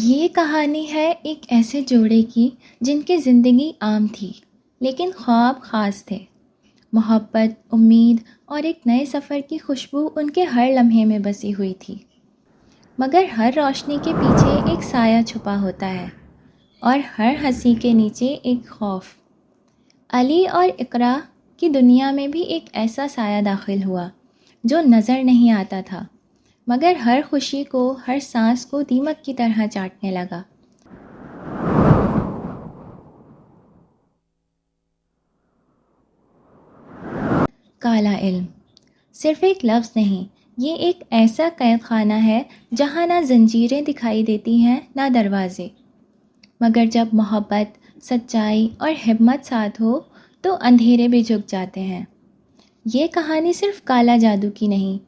یہ کہانی ہے ایک ایسے جوڑے کی جن کی زندگی عام تھی لیکن خواب خاص تھے۔ محبت، امید اور ایک نئے سفر کی خوشبو ان کے ہر لمحے میں بسی ہوئی تھی۔ مگر ہر روشنی کے پیچھے ایک سایہ چھپا ہوتا ہے اور ہر ہنسی کے نیچے ایک خوف۔ علی اور اقرا کی دنیا میں بھی ایک ایسا سایہ داخل ہوا جو نظر نہیں آتا تھا، مگر ہر خوشی کو، ہر سانس کو دیمک کی طرح چاٹنے لگا۔ کالا علم صرف ایک لفظ نہیں، یہ ایک ایسا قید خانہ ہے جہاں نہ زنجیریں دکھائی دیتی ہیں نہ دروازے، مگر جب محبت، سچائی اور ہمت ساتھ ہو تو اندھیرے بھی جھک جاتے ہیں۔ یہ کہانی صرف کالا جادو کی نہیں،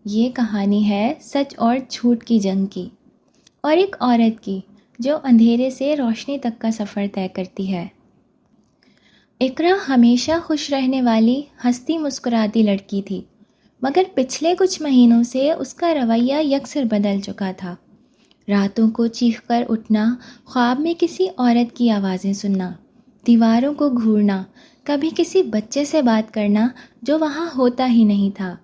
یہ کہانی ہے سچ اور جھوٹ کی جنگ کی، اور ایک عورت کی جو اندھیرے سے روشنی تک کا سفر طے کرتی ہے۔ اقرا ہمیشہ خوش رہنے والی، ہنستی مسکراتی لڑکی تھی، مگر پچھلے کچھ مہینوں سے اس کا رویہ یکسر بدل چکا تھا۔ راتوں کو چیخ کر اٹھنا، خواب میں کسی عورت کی آوازیں سننا، دیواروں کو گھورنا، کبھی کسی بچے سے بات کرنا جو وہاں ہوتا ہی نہیں تھا،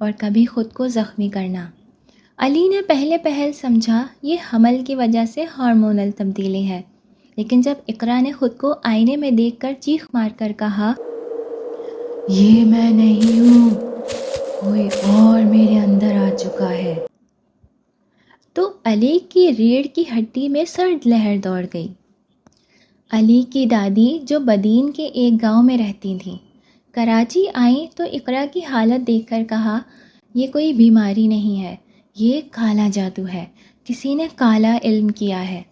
اور کبھی خود کو زخمی کرنا۔ علی نے پہلے سمجھا یہ حمل کی وجہ سے ہارمونل تبدیلی ہے، لیکن جب اقرا نے خود کو آئینے میں دیکھ کر چیخ مار کر کہا، یہ میں نہیں ہوں، کوئی اور میرے اندر آ چکا ہے، تو علی کی ریڑھ کی ہڈی میں سرد لہر دوڑ گئی۔ علی کی دادی جو بدین کے ایک گاؤں میں رہتی تھیں، کراچی آئیں تو اقرا کی حالت دیکھ کر کہا، یہ کوئی بیماری نہیں ہے، یہ کالا جادو ہے، کسی نے کالا علم کیا ہے۔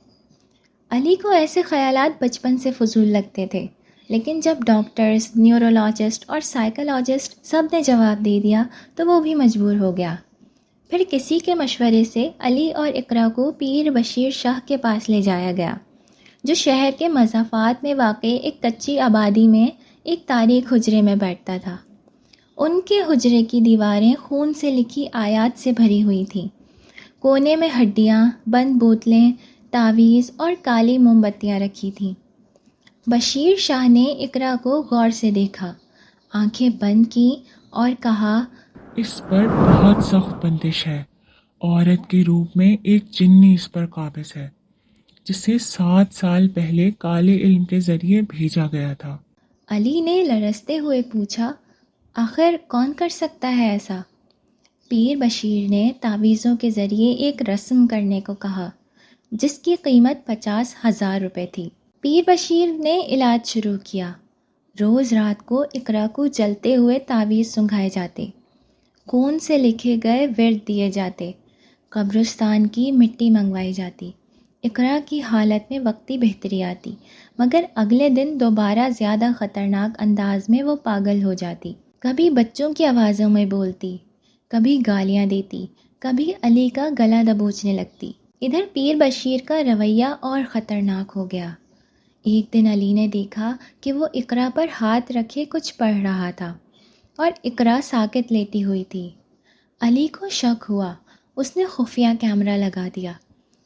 علی کو ایسے خیالات بچپن سے فضول لگتے تھے، لیکن جب ڈاکٹرز، نیورولوجسٹ اور سائیکالوجسٹ سب نے جواب دے دیا تو وہ بھی مجبور ہو گیا۔ پھر کسی کے مشورے سے علی اور اقرا کو پیر بشیر شاہ کے پاس لے جایا گیا، جو شہر کے مضافات میں واقع ایک کچی آبادی میں ایک تاریک حجرے میں بیٹھتا تھا۔ ان کے حجرے کی دیواریں خون سے لکھی آیات سے بھری ہوئی تھیں۔ کونے میں ہڈیاں، بند بوتلیں، تعویذ اور کالی موم بتیاں رکھی تھیں۔ بشیر شاہ نے اقرا کو غور سے دیکھا، آنکھیں بند کی اور کہا، اس پر بہت سخت بندش ہے۔ عورت کے روپ میں ایک جنی اس پر قابض ہے، جسے 7 سال پہلے کالے علم کے ذریعے بھیجا گیا تھا۔ علی نے لرزتے ہوئے پوچھا، آخر کون کر سکتا ہے ایسا؟ پیر بشیر نے تعویذوں کے ذریعے ایک رسم کرنے کو کہا، جس کی قیمت 50,000 روپے تھی۔ پیر بشیر نے علاج شروع کیا۔ روز رات کو اقرا کو جلتے ہوئے تعویذ سنگھائے جاتے، خون سے لکھے گئے ورد دیے جاتے، قبرستان کی مٹی منگوائی جاتی۔ اقرا کی حالت میں وقتی بہتری آتی، مگر اگلے دن دوبارہ زیادہ خطرناک انداز میں وہ پاگل ہو جاتی۔ کبھی بچوں کی آوازوں میں بولتی، کبھی گالیاں دیتی، کبھی علی کا گلا دبوچنے لگتی۔ ادھر پیر بشیر کا رویہ اور خطرناک ہو گیا۔ ایک دن علی نے دیکھا کہ وہ اقرا پر ہاتھ رکھے کچھ پڑھ رہا تھا، اور اقرا ساکت لیٹی ہوئی تھی۔ علی کو شک ہوا، اس نے خفیہ کیمرہ لگا دیا۔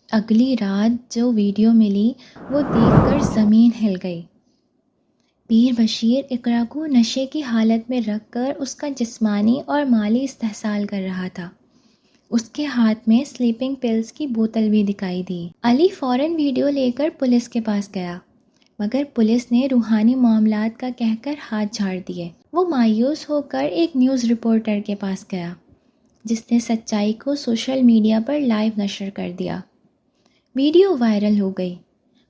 اگلی رات جو ویڈیو ملی وہ دیکھ کر زمین ہل گئی۔ پیر بشیر اقرا کو نشے کی حالت میں رکھ کر اس کا جسمانی اور مالی استحصال کر رہا تھا۔ اس کے ہاتھ میں سلیپنگ پلز کی بوتل بھی دکھائی دی۔ علی فوراً ویڈیو لے کر پولیس کے پاس گیا، مگر پولیس نے روحانی معاملات کا کہہ کر ہاتھ جھاڑ دیے۔ وہ مایوس ہو کر ایک نیوز رپورٹر کے پاس گیا، جس نے سچائی کو سوشل میڈیا پر لائیو نشر کر دیا۔ ویڈیو وائرل ہو گئی۔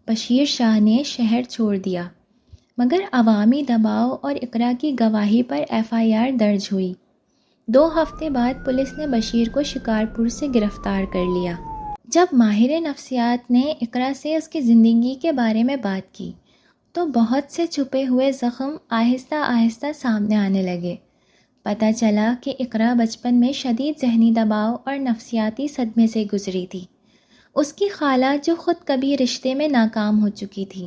بشیر شاہ نے شہر چھوڑ دیا، مگر عوامی دباؤ اور اقرا کی گواہی پر FIR درج ہوئی۔ 2 ہفتے بعد پولیس نے بشیر کو شکارپور سے گرفتار کر لیا۔ جب ماہر نفسیات نے اقرا سے اس کی زندگی کے بارے میں بات کی تو بہت سے چھپے ہوئے زخم آہستہ آہستہ سامنے آنے لگے۔ پتہ چلا کہ اقرا بچپن میں شدید ذہنی دباؤ اور نفسیاتی صدمے سے گزری تھی۔ اس کی خالہ جو خود کبھی رشتے میں ناکام ہو چکی تھی،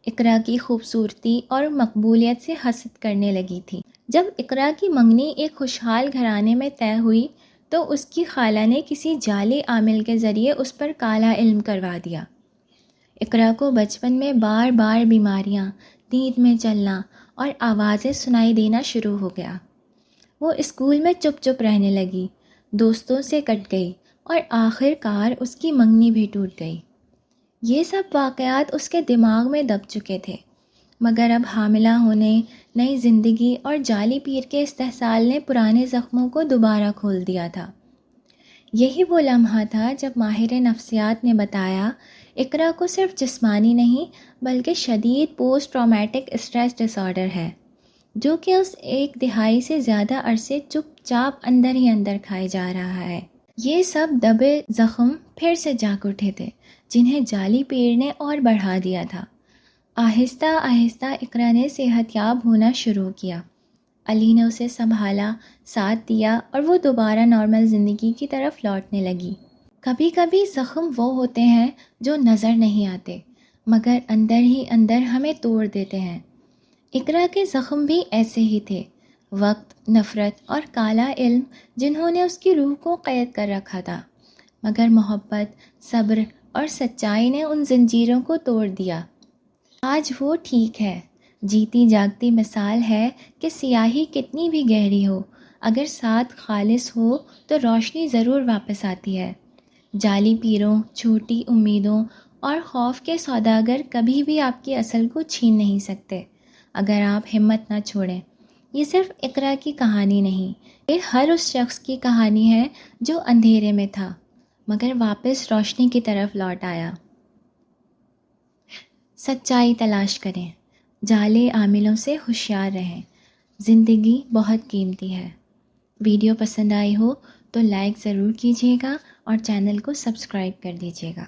اقرا کی خوبصورتی اور مقبولیت سے حسد کرنے لگی تھی۔ جب اقرا کی منگنی ایک خوشحال گھرانے میں طے ہوئی تو اس کی خالہ نے کسی جعلی عامل کے ذریعے اس پر کالا علم کروا دیا۔ اقرا کو بچپن میں بار بار بیماریاں، نیند میں چلنا اور آوازیں سنائی دینا شروع ہو گیا۔ وہ اسکول میں چپ چپ رہنے لگی، دوستوں سے کٹ گئی اور آخر کار اس کی منگنی بھی ٹوٹ گئی۔ یہ سب واقعات اس کے دماغ میں دب چکے تھے، مگر اب حاملہ ہونے، نئی زندگی اور جعلی پیر کے استحصال نے پرانے زخموں کو دوبارہ کھول دیا تھا۔ یہی وہ لمحہ تھا جب ماہر نفسیات نے بتایا اقرا کو صرف جسمانی نہیں بلکہ شدید post traumatic stress dis order ہے، جو کہ اس 1 دہائی سے زیادہ عرصے چپ چاپ اندر ہی اندر کھائے جا رہا ہے۔ یہ سب دبے زخم پھر سے جاگ اٹھے تھے، جنہیں جعلی پیر نے اور بڑھا دیا تھا۔ آہستہ آہستہ اقرا نے صحت یاب ہونا شروع کیا۔ علی نے اسے سنبھالا، ساتھ دیا اور وہ دوبارہ نارمل زندگی کی طرف لوٹنے لگی۔ کبھی کبھی زخم وہ ہوتے ہیں جو نظر نہیں آتے مگر اندر ہی اندر ہمیں توڑ دیتے ہیں۔ اقرا کے زخم بھی ایسے ہی تھے، وقت، نفرت اور کالا علم جنہوں نے اس کی روح کو قید کر رکھا تھا، مگر محبت، صبر اور سچائی نے ان زنجیروں کو توڑ دیا۔ آج وہ ٹھیک ہے، جیتی جاگتی مثال ہے کہ سیاہی کتنی بھی گہری ہو، اگر ساتھ خالص ہو تو روشنی ضرور واپس آتی ہے۔ جعلی پیروں، چھوٹی امیدوں اور خوف کے سوداگر کبھی بھی آپ کی اصل کو چھین نہیں سکتے، اگر آپ ہمت نہ چھوڑیں۔ یہ صرف اقرا کی کہانی نہیں، یہ ہر اس شخص کی کہانی ہے جو اندھیرے میں تھا مگر واپس روشنی کی طرف لوٹ آیا۔ سچائی تلاش کریں، جعلی عاملوں سے ہوشیار رہیں، زندگی بہت قیمتی ہے۔ ویڈیو پسند آئی ہو تو لائک ضرور کیجیے گا اور چینل کو سبسکرائب کر دیجیے گا۔